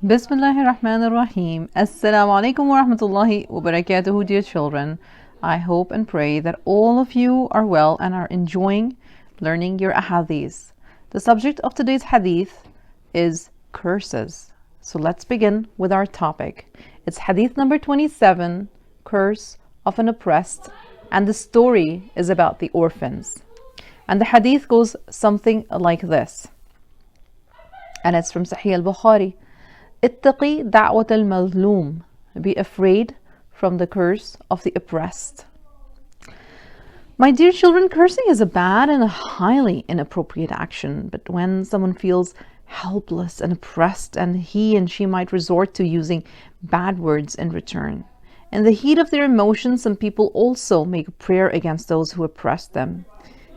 Bismillahir Rahmanir Rahim. Assalamu alaikum wa rahmatullahi wa barakatuhu, dear children. I hope and pray that all of you are well and are enjoying learning your ahadith. The subject of today's hadith is curses. So let's begin with our topic. It's hadith number 27, curse of an oppressed, and the story is about the orphans. And the hadith goes something like this. And it's from Sahih al-Bukhari. اتقي دعوة المظلوم. Be afraid from the curse of the oppressed. My dear children, cursing is a bad and a highly inappropriate action, but when someone feels helpless and oppressed, and he and she might resort to using bad words in return. In the heat of their emotions, some people also make a prayer against those who oppress them.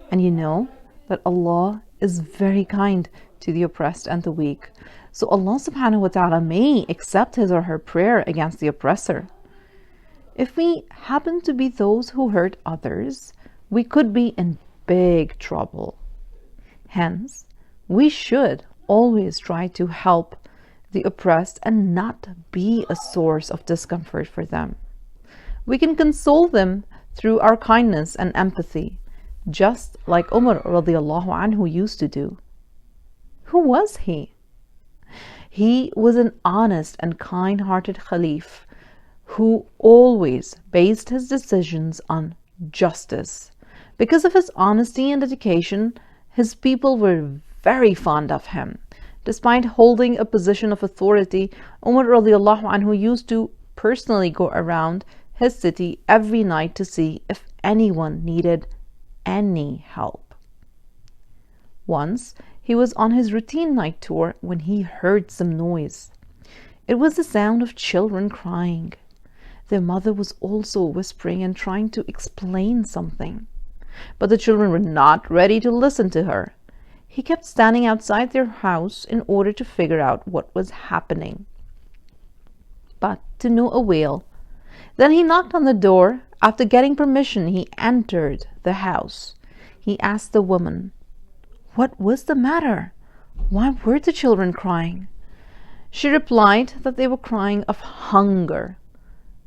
And you know that Allah is very kind to the oppressed and the weak. So Allah subhanahu wa ta'ala may accept his or her prayer against the oppressor. If we happen to be those who hurt others, we could be in big trouble. Hence, we should always try to help the oppressed and not be a source of discomfort for them. We can console them through our kindness and empathy, just like Umar radiallahu anhu used to do. Who was he? He was an honest and kind-hearted Khalif who always based his decisions on justice. Because of his honesty and dedication, his people were very fond of him. Despite holding a position of authority, Umar radiallahu anhu used to personally go around his city every night to see if anyone needed any help. Once, he was on his routine night tour when he heard some noise. It was the sound of children crying. Their mother was also whispering and trying to explain something. But the children were not ready to listen to her. He kept standing outside their house in order to figure out what was happening. But to no avail. Then he knocked on the door. After getting permission, he entered the house. He asked the woman, what was the matter? Why were the children crying? She replied that they were crying of hunger.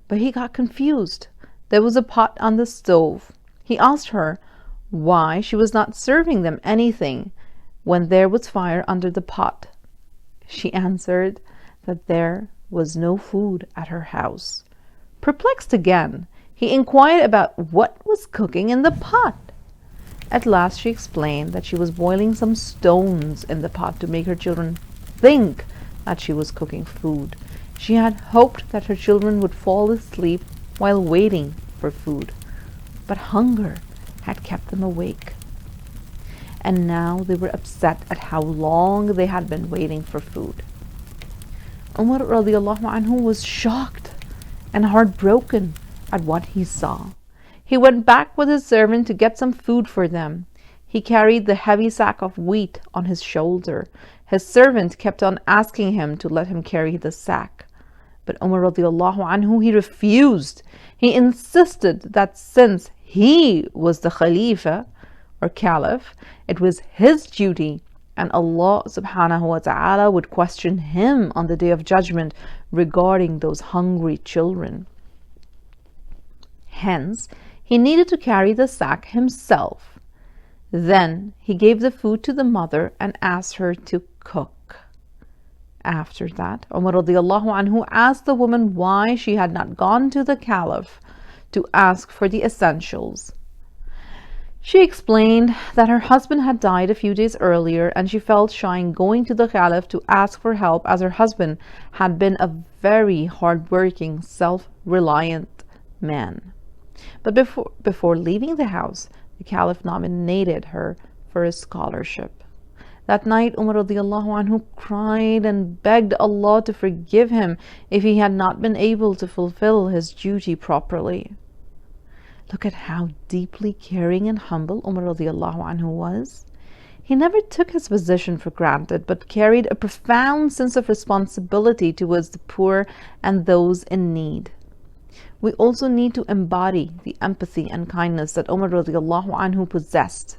But he got confused. There was a pot on the stove. He asked her why she was not serving them anything when there was fire under the pot. She answered that there was no food at her house. Perplexed again, he inquired about what was cooking in the pot. At last she explained that she was boiling some stones in the pot to make her children think that she was cooking food. She had hoped that her children would fall asleep while waiting for food, but hunger had kept them awake. And now they were upset at how long they had been waiting for food. Umar radiallahu anhu was shocked and heartbroken at what he saw. He went back with his servant to get some food for them. He carried the heavy sack of wheat on his shoulder. His servant kept on asking him to let him carry the sack. But Umar radiallahu anhu, he refused. He insisted that since he was the Khalifa or Caliph, it was his duty, and Allah subhanahu wa ta'ala would question him on the Day of Judgment regarding those hungry children. Hence, he needed to carry the sack himself. Then he gave the food to the mother and asked her to cook. After that, Umar radiallahu anhu asked the woman why she had not gone to the Caliph to ask for the essentials. She explained that her husband had died a few days earlier and she felt shy in going to the Caliph to ask for help, as her husband had been a very hard-working, self-reliant man. But before leaving the house, the Caliph nominated her for a scholarship. That night, Umar radiallahu anhu cried and begged Allah to forgive him if he had not been able to fulfill his duty properly. Look at how deeply caring and humble Umar radiallahu anhu was. He never took his position for granted, but carried a profound sense of responsibility towards the poor and those in need. We also need to embody the empathy and kindness that Umar radiallahu anhu possessed.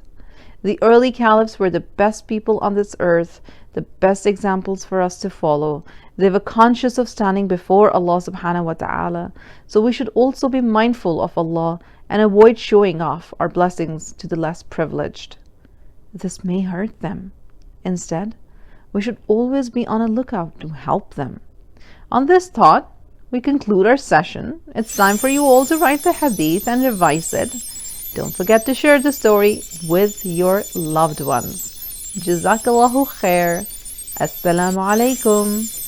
The early caliphs were the best people on this earth, the best examples for us to follow. They were conscious of standing before Allah subhanahu wa ta'ala. So we should also be mindful of Allah and avoid showing off our blessings to the less privileged. This may hurt them. Instead, we should always be on a lookout to help them. On this thought, we conclude our session. It's time for you all to write the hadith and revise it. Don't forget to share the story with your loved ones. Jazakallahu khair. Assalamu alaikum.